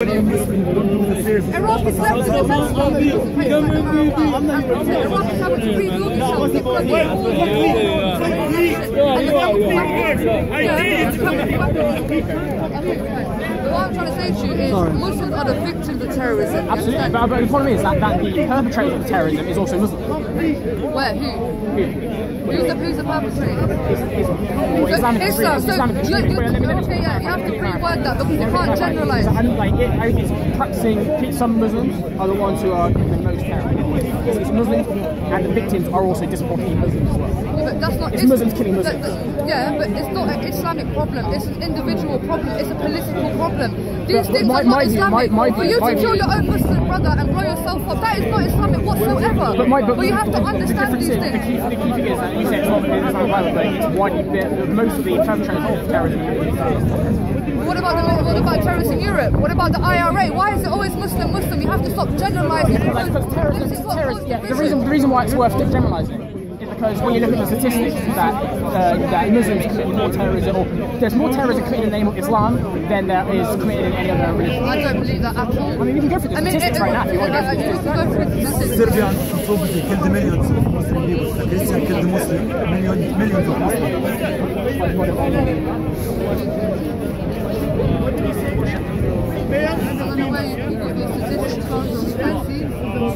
Iraq is left to Iraq is having to rebuild itself because what I'm trying to say to you is Muslims are the victims of terrorism. Absolutely, but the problem is that the perpetrator of terrorism is also Muslim. Where? Who? Who's the perpetrator? Islamic Islam. So, okay, yeah, you have to pre-word that because you can't generalise. It's practicing, some Muslims are the ones who are the most terror. It's Muslims, and the victims are also disproportionately Muslims as well. Yeah, but that's not... It's Muslims killing Muslims. Yeah, but it's not an Islamic problem. It's an individual problem. It's a political problem. These things are not Islamic. For you to kill your own Muslim brother and blow yourself up, that is not Islamic whatsoever. But you have to understand these things. The key thing is that you say it's not Islamic violence, but it's widely, most of the perpetrators of terrorism. What about terrorists in Europe? What about the IRA? Why is it always Muslim? You have to stop generalising. The reason why it's worth generalising is because when you look at the statistics that Muslims commit more terrorism, or there's more terrorism committed in the name of Islam than there is committed in any other religion. I don't believe that at all. I mean, we can go through the statistics right now if you want to go through the statistics. Serbian probably killed millions of Muslim people. The Christian killed the Muslim, millions of Muslims.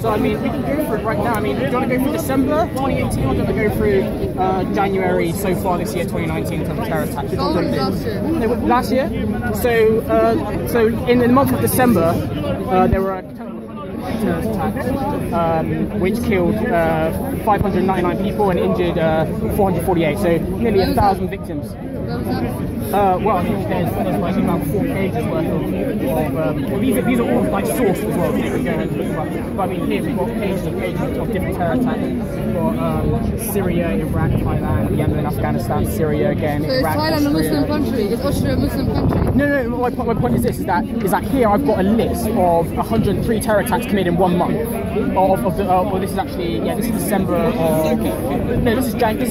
So I mean, we can go through it right now. I mean, do you want to go through December 2018 or do you want to go through January so far this year, 2019, in terms of terrorist attacks? Last year? So in the month of December, there were terrorist attacks, which killed 599 people and injured 448. So nearly 1,000 victims. Well, I think there's like about 4 pages worth of these are all like sourced as well. But I mean, here we've got pages of different terror attacks. We've got Syria, Iraq, Thailand, Yemen, Afghanistan, Syria again. So is Thailand a Muslim country? Is Austria a Muslim country? No. My point is this: is that here I've got a list of 103 terror attacks committed in 1 month. Well, this is actually this is December. No, this is January.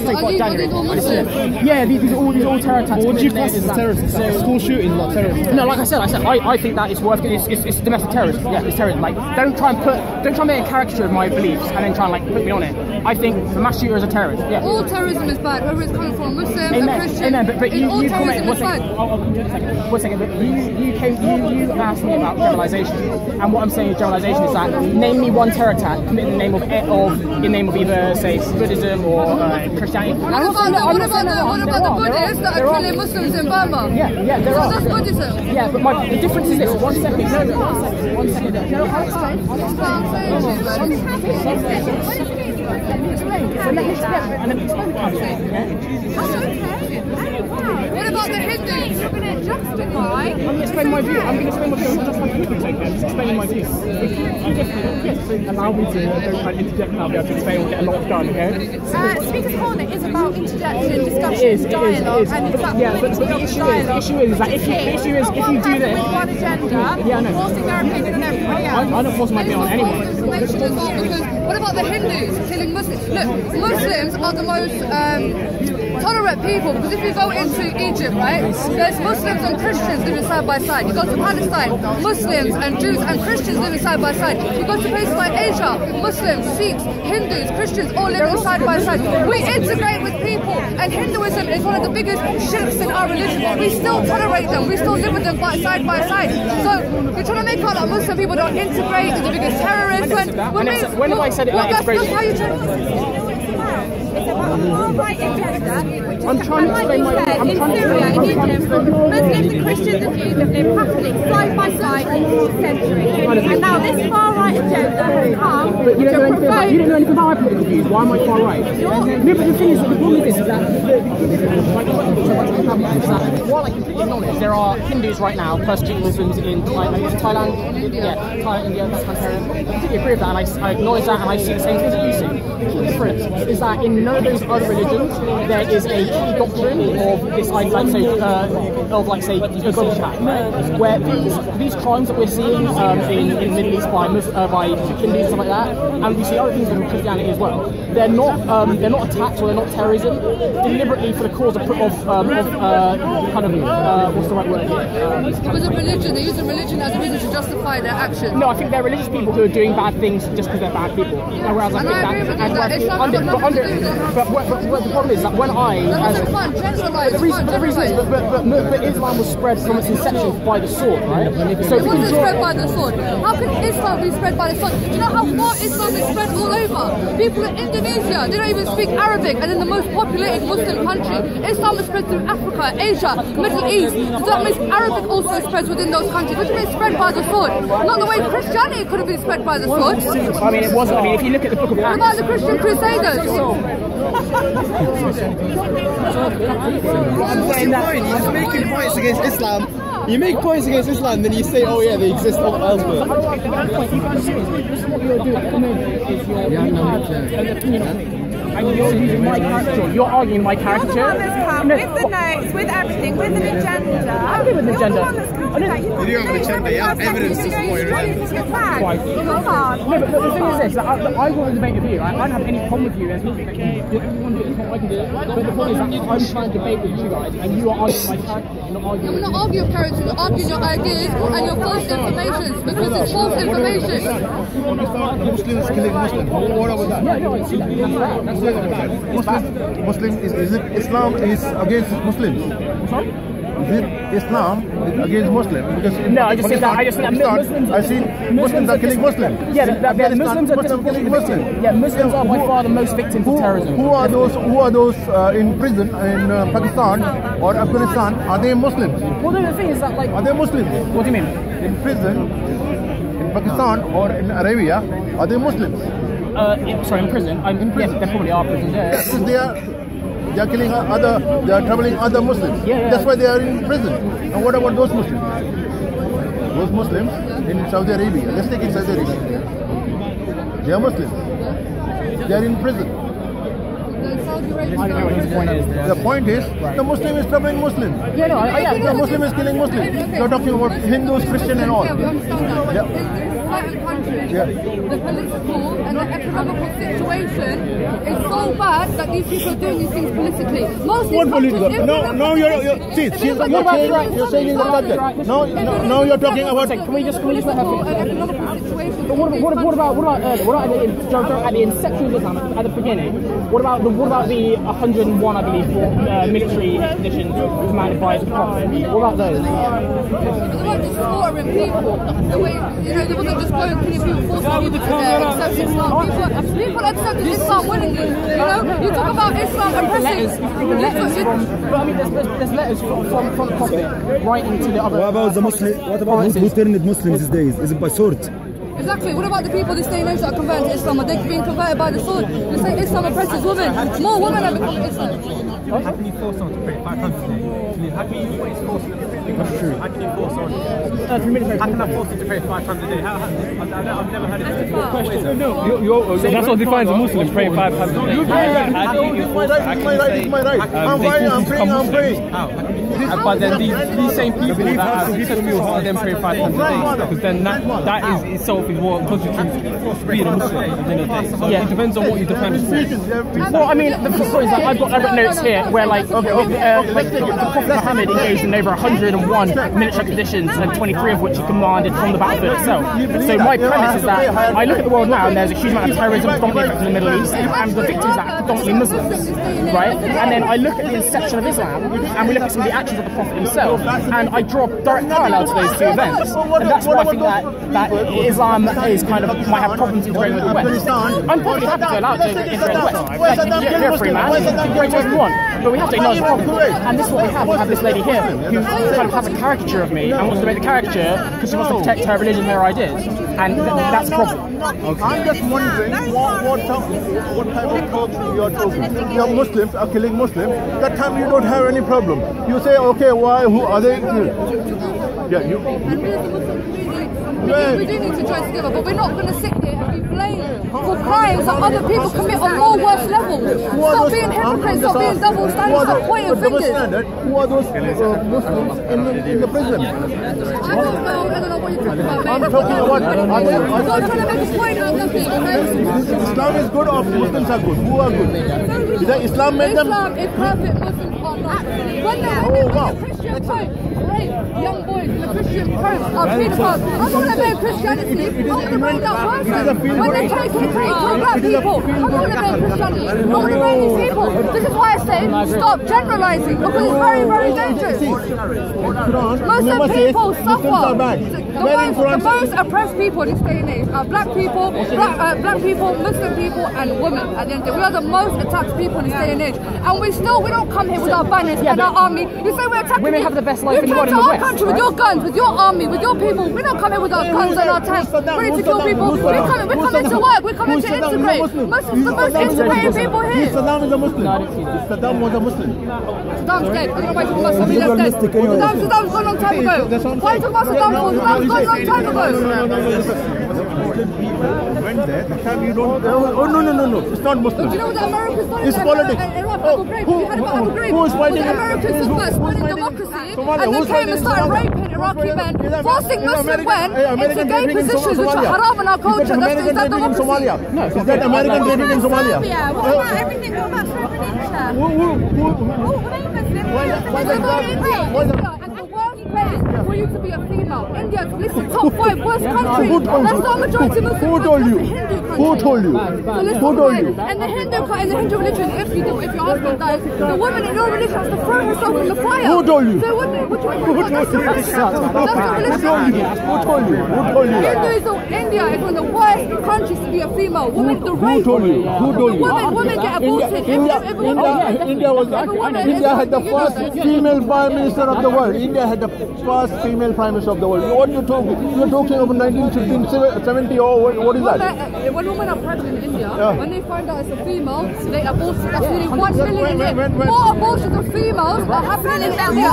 Yeah, these are all terror attacks. What do you class as terrorism? Like school shootings, not terrorism. No, like I said, I think that it's worth. It's domestic terrorism. Yeah, it's terrorism. Like, don't try and make a caricature of my beliefs and then try and like put me on it. I think the mass shooter is a terrorist. Yeah. All terrorism is bad, whether it's coming from a Muslim, a Christian. Amen. But you comment. One second. But you asked me about generalisation, and what I'm saying is generalisation is that name me one terror attack committed in the name of either say Buddhism or Christianity. What about the Buddhists that are killing Muslims in Burma? Yeah, there are. That's Buddhism. Yeah, but the difference is this. One second. What about the Hindus? You're going to justify? I'm going to explain my view. I'm explaining my view. Allow me to don't interject now, be able to explain or get a lot done, okay? Speaker's Corner is about interjection, discussion, dialogue, and it's that the issue is that if you do this, one agenda, forcing their opinion on everybody else. I'm not forcing my opinion on anyone. Because what about the Hindus killing Muslims? Look, Muslims are the most tolerant people, because if you go into Egypt, right, there's Muslims and Christians living side by side. You go to Palestine, Muslims and Jews and Christians living side by side. You go to places like Asia, Muslims, Sikhs, Hindus, Christians all living side by side. We integrate with people, and Hinduism is one of the biggest shirks in our religion. We still tolerate them, we still live with them side by side. So you're trying to make out that Muslim people don't integrate, they're the biggest terrorists. When have I said it like integration? That's how you try. It's about a far-right agenda, which I'm trying to explain my... in Syria, in Egypt, Muslims and Christians and Jews have lived happily side by side for centuries. And now this far-right agenda has come But you don't know anything about my political views. Why am I far right? No, but the thing is, the problem is that while I completely acknowledge there are Hindus right now persecuting Muslims in Thailand, India, that's I completely agree with that, and I acknowledge that, and I see the same things that you see. The difference is that in none of those other religions there is a key doctrine of this, like say, a God attack, right? Where these crimes that we're seeing in the Middle East by Hindus and stuff like that, and we see other things in Christianity as well. They're not attacks or they're not terrorism deliberately for the cause of what's the right word here? Because of religion, they use religion as a reason to justify their actions. No, I think they're religious people who are doing bad things just because they're bad people. Whereas I think but the problem is that when but Islam was spread from its inception by the sword, right? So it wasn't spread by the sword. How can Islam be spread by the sword? Do you know how far Islam is spread all over? People in Indonesia, they don't even speak Arabic, and in the most populated Muslim country, Islam is spread through Africa, Asia, Middle East. So that means Arabic also spreads within those countries. What do you mean spread by the sword? Not the way Christianity could have been spread by the sword. I mean, it wasn't. I mean, if you look at the Book of Acts. What about the Christian Crusaders? You're making points against Islam. You make points against Islam, then you say, oh yeah, they exist elsewhere. And you're using my caricature. You're arguing my caricature. With the notes, with everything, with an agenda. I agree with the agenda. You do have an agenda. You have evidence to support your agenda. Come on. No, but the thing is this: that I want to debate with you. Right? I don't have any problem with you. There's nothing that you want to do. I can do it. But the point is that I'm trying to debate with you guys, and you are arguing my character. You're not arguing. You're not arguing character. You're arguing your ideas and your false information because it's false information. Muslims killing Muslims. What about that? Yeah, no, I see that. That's Muslim is it Islam is against Muslims? Sorry? Is it Islam is against Muslims? Because no, I just think that Muslims. I see Muslims are killing Muslims. Yeah, Muslims are killing Muslims. Yeah, Muslims are by far the most victims of terrorism. Who are those in prison in Pakistan or Afghanistan? Are they Muslims? Well, the thing is that are they Muslims? What do you mean? In prison in Pakistan or in Arabia, are they Muslims? Sorry, in prison. Yes, they probably are prisons. Yeah. Because they are killing they are troubling other Muslims. Yeah. That's why they are in prison. And what about those Muslims? Those Muslims in Saudi Arabia. Let's take it Saudi Arabia. They are Muslims. They are in prison. I don't know what his point is. The point is, the Muslim is troubling Muslims. Yeah, no, the Muslim is killing Muslims. You're talking about Hindus, Christian, and all. Yeah, we understand that. In certain countries, the political and the economical situation is so bad that these people are doing these things politically. What political? No, you're saying the subject. No, you're talking about. Can we just let her finish? But what about at the inception of Islam, at the beginning? What about the 101, I believe, military expeditions commanded by the Prophet? What about those? They weren't just slaughtering people. The way, they wasn't just going killing people, forcing people to accept Islam. People accepted Islam willingly. You talk about Islam oppressing. But I mean, there's letters from the Prophet writing to the other. What about the Muslims? What about who turned Muslims these days? Is it by sword? Exactly. What about the people this day and age that are converted to Islam? Are they being converted by the sword? You say Islam oppresses women. More women have become Islam. How can you force someone to pray 5 times a day? How can you force someone? How can you force someone? How can I force them to pray 5 times a day? I've never heard it. No, that's what defines a Muslim, praying 5 times a day. It's my right. I'm praying. But then these same people that are them praying 5 times a day, because then that is itself is what constitutes being a Muslim at the end of the day. So it depends on what you define as Muslim. Well, I mean, the point is that I've got notes here where, like, the Prophet Muhammad engaged in over 101 military expeditions, and 23 of which he commanded from the battlefield itself. So my premise is that I look at the world now, and there's a huge amount of terrorism predominantly in the Middle East, and the victims are predominantly Muslims, right? And then I look at the inception of Islam, and we look at some of the actions of the Prophet himself, and I draw a direct parallel to those two events. And that's why I think that Islam is kind of might have problems integrating with the West. I'm probably happy to allow it to integrate the West. Like, you're a free man, you can create whatever you want, but we have to acknowledge the problem. And this is what we have. We have this lady here who kind of has a caricature of me and wants to make the caricature because she wants to protect her religion, her ideas, and that's a problem. Okay. I'm just wondering what type of culture you are talking. Your Muslims are killing Muslims. That time you don't have any problem. You say, okay, why? Who are they? Yeah, We do need to join together, but we're not going to sit here and be blamed for crimes that other people commit on more worse levels. Stop being hypocrites, stop being double standards, stop pointing fingers. Who are those Muslims in the prison? I don't know what you're talking about, mate. I'm talking about I'm trying to make a point out of this, okay? Islam is good or Muslims are good? Who are good? Is that Islam made them? Islam is perfect, Muslims are not. When the Christian Pope, young boys, the Christian Pope are pedophiles. I'm not going to blame Christianity. I'm going to blame that person. When they take black people, I'm not going to blame Christianity. I'm not going to blame these people. This is why I say stop generalizing, because it's very, very dangerous. Muslim people suffer. The most oppressed people in this day and age are black people, Muslim people, and women. At the end of the day, we are the most attacked people in this day and age, and we don't come here with our banners and our army. You say we're attacking. Women have the best life in the world in the West. You came to our country with your guns, with your army, with your people. We don't come here with our guns and our tanks, ready to kill people. We're coming to work. We're coming to integrate. Muslims, the most integrated people here. Saddam is a Muslim. Saddam was a Muslim. Saddam's dead. I don't know why you're talking about somebody that's dead. Saddam's gone a long time ago. Why are you talking about Saddam for? Saddam's gone a long time ago. Went there. You don't. Oh no. It's not Muslim. Do you know what the Americans done? It's politics. Who is fighting? The Americans were spreading democracy, and they came and started raping Iraqi men, forcing Muslim men into gay positions which are haram in our culture. That's American raping in Somalia. No, is that American raping in Somalia? What about everything? What about Srebrenica? For you to be a female, India is listed top 5 worst countries. That's not majority Muslim. Who told you? Who told you? Who told you? And the Hindu religion, if your husband dies, the woman in your religion has to throw herself in the fire. Who told you? So what do you mean? That's the religion. Who told you? India is one of the worst countries to be a female. Women, the rape. Who told you? Who told you? Women get aborted. India had the first female prime minister of the world. India had the first female prime minister of the world. What are you talking? You're talking about 1970 or what is that? When women are pregnant in India, when they find out it's a female, they abort it. That's nearly 1 million in it. More abortions of females are happening in India.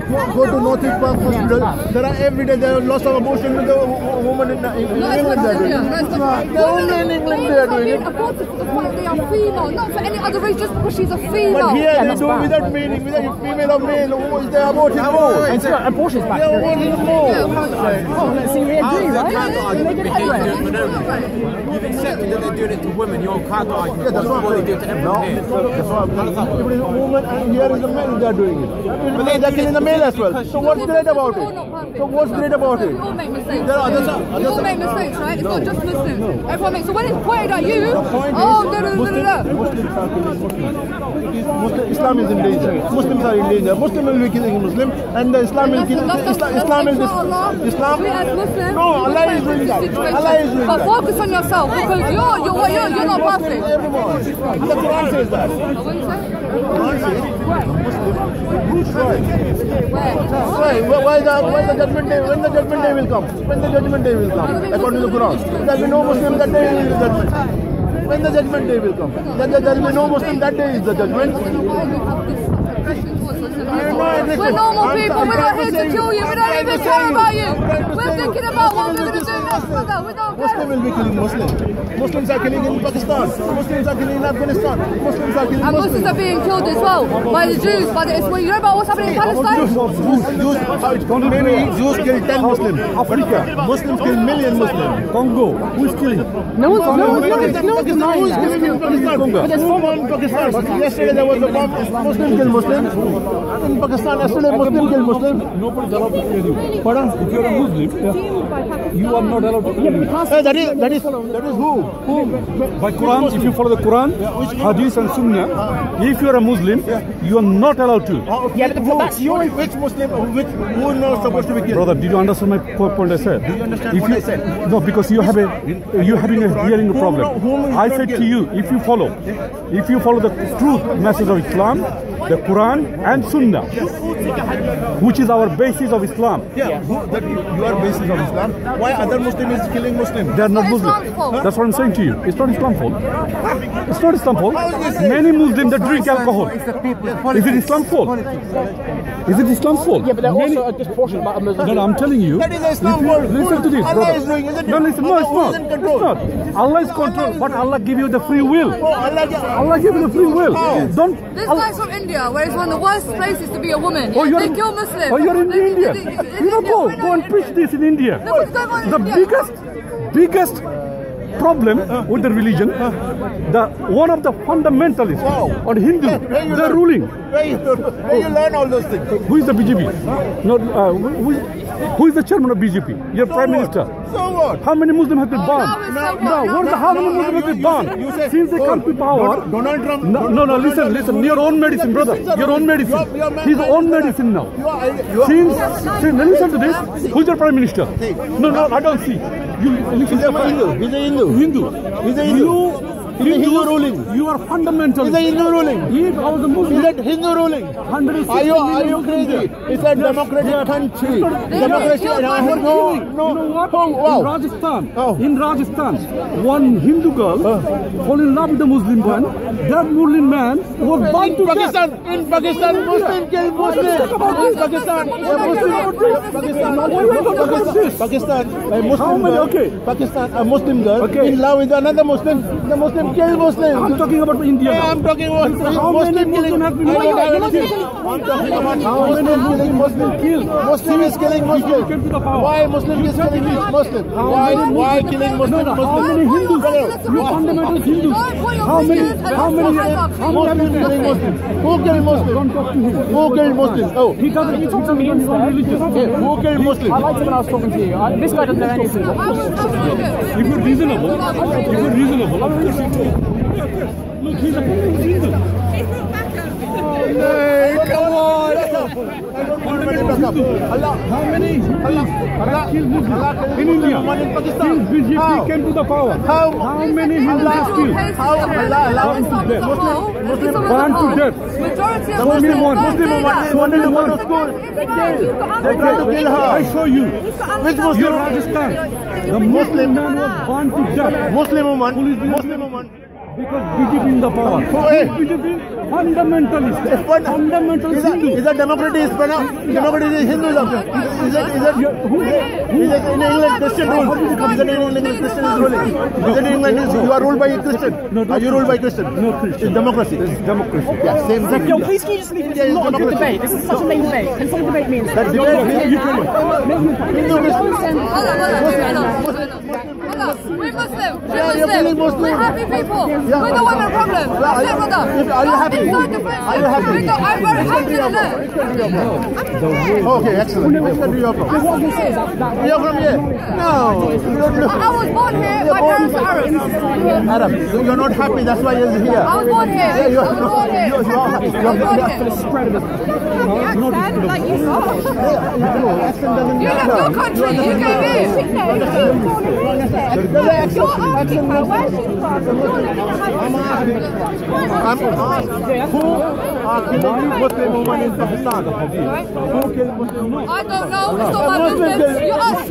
Go to North East Park Hospital. There are every day there are lots of abortions with the woman in England. Only in England they are doing it. Aborted for the fact they are female, not for any other reason, just because she's a female. But here they do without meaning, whether female or male, they are aborting more. And so abortion's back. They are aborting more. Let's see, we agree, right? You've accepted that they're doing it to women. You're kind of arguing that's what they do to everyone here. That's what if it is a woman and here is a man, they are doing it. But they are killing the male as well. So what's great about it? So what's great about it? We all make mistakes. We all make mistakes, right? It's not just Muslims. Everyone makes. So when it's pointed at you, Islam is in danger. Muslims are in danger. Muslim will be killing Muslim, and the Islam will kill. Islam will Islam. No, Allah is doing that. Allah is doing that. But focus on yourself, because you're not perfect. Everyone. The Quran says that. What do you say? Why the judgment day? When the judgment day will come? When the judgment day will come? According to the Quran, there will be no Muslim that day is the judgment. When the judgment day will come, then there will be no Muslim that day is the judgment. We're normal people, we're not here to kill you, we don't even care about you. We're thinking about what we're going to do next, brother. We don't care. Muslim will be killing Muslims. Muslims are killing in Pakistan. Muslims are killing in Afghanistan. Muslims are killing Muslims. And Muslims are being killed as well by the Jews, by the Islam. You know about what's happening in Palestine? Maybe Jews kill 10 Muslims. Africa. Muslims kill million Muslims. Congo. Who is killing? No one's denying that. Who is killing in Pakistan? But there's no one in Pakistan. Yesterday there was a bomb. Muslims kill Muslims. In Pakistan yesterday Muslim kill Muslims. Nobody's allowed to kill you. Pardon? If you're a Muslim, you are not allowed to kill you. That is who? By Quran, if you follow the Quran, Hadith and Sunnah, if you're a Muslim, you are not allowed to. Yeah, but that's your... Which Muslim, who is not supposed to be killed? Brother, did you understand my point I said? Do you understand what I said? No, because you're having a hearing problem. I said to you, if you follow the truth message of Islam, the Quran and Sunnah, which is our basis of Islam. Yeah, your basis of Islam. Why other Muslim is killing Muslims? They are not Muslim. That's what I'm saying to you. It's not Islam's fault. It's not Islam's fault. Many Muslims that drink alcohol. Is it Islam's fault? Is it Islam's fault? Yeah, but they're also a disproportionate amount of Muslims. No, I'm telling you. That is Islam's fault. Listen to this, Allah brother. is doing, isn't it? No, listen, no, it's not. in control. It's not. Allah is control, but Allah give you the free will. Oh, Allah give you the free will. Don't. This guy's from India, where it's one of the worst places to be a woman. Oh, They kill Muslims. Oh, you're in India. You know, go and preach this in India. Look what's going on in The India. biggest problem with the religion, one of the fundamentalists on Hindu, they're ruling. Where you learn all those things? Who is the BJP? No, who is the chairman of BJP? Your prime minister. So what? How many Muslims have been banned? How many Muslims have been banned? Since they come to power. Donald Trump. No, listen. Your own medicine, brother. Your own medicine. His own medicine now. Since listen to this. Who's your prime minister? No, I don't see. He's a Hindu. He's a Hindu. He's a Hindu ruling. You are fundamental. He's a Hindu ruling. He is also Muslim. Is that Hindu ruling? Are you crazy? It's a democratic country. Democracy. You know what? In Rajasthan, one Hindu girl fall in love with a Muslim man. That Muslim man was born to Pakistan. In Pakistan, Muslim kill Muslim. In Pakistan, a Muslim girl. Pakistan, a Muslim girl in love with another Muslim. The Muslim kill Muslim. I'm talking about India. Yeah, I'm talking about Muslim killing. I'm talking about how many killing Muslim kill. Muslim is killing Muslim. Why Muslim is killing Muslim? Why killing Muslim? How many Hindus? You fundamental Hindus. How many Muslims killing Muslim? Who killed Muslim? Don't talk to him. Who killed Muslim? Oh, He doesn't. You talk to me instead. who killed Muslim? I liked it when I was talking to you. This guy doesn't know anything. If you're reasonable, of course you talk. Look, he's a Hindu. Hey, come on! How many Hindus have killed Muslims in India since BJP came to the power? How many Hindus have killed? Burned to death. Only one. Muslim woman wanted to go to school. They tried to kill her. I show you. Which Muslim? You're Rajasthan. The Muslim man was burned to death. Muslim woman. Because BJP in the power. BJP fundamentalist. Fundamentalist Hindu. Is that democracy is democracy is Hinduism? Is it in England Christian rule? Is it in England Christian is ruling? Is it in England you are ruled by a Christian? Are you ruled by Christian? No Christian. It's democracy. It's democracy. Yeah, same thing. Yo, please can you just leave? This is not a good debate. This is such a lame debate. Can someone debate me instead? You We're Muslim. you're killing Muslim. We're happy people. We're the women problem. That's it, brother. Are you happy? Are you happy? I'm very happy to know. Okay, excellent. Which country you are from? You are from here? No. I was born here. My parents are Arab. Arab. So you're not happy. That's why you're here. I was born here. Yeah, you are. I was born here. You are happy. I was born here. Accent like you got. Accent doesn't You left your country. You came here. You're Africa. Where's she from? I'm asked who are killing Muslim women in Pakistan? Who killed Muslim women? I don't know. It's not my business. You ask.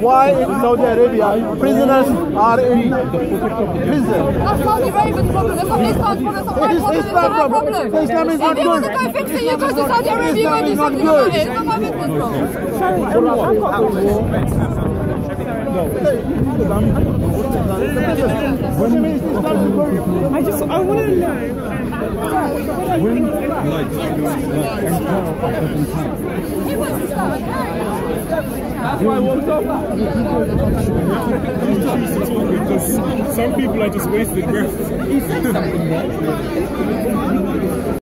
Why in Saudi Arabia prisoners are in prison? That's Saudi Arabia's problem. That's not Islam's problem. That's not my It is problem. Islam's problem. So Islam is not If you want good. to go fix it, you go to Saudi Arabia. You go do something about it. It's not my business, bro. I want to know. That's why I woke up. Some people are just wasted breath.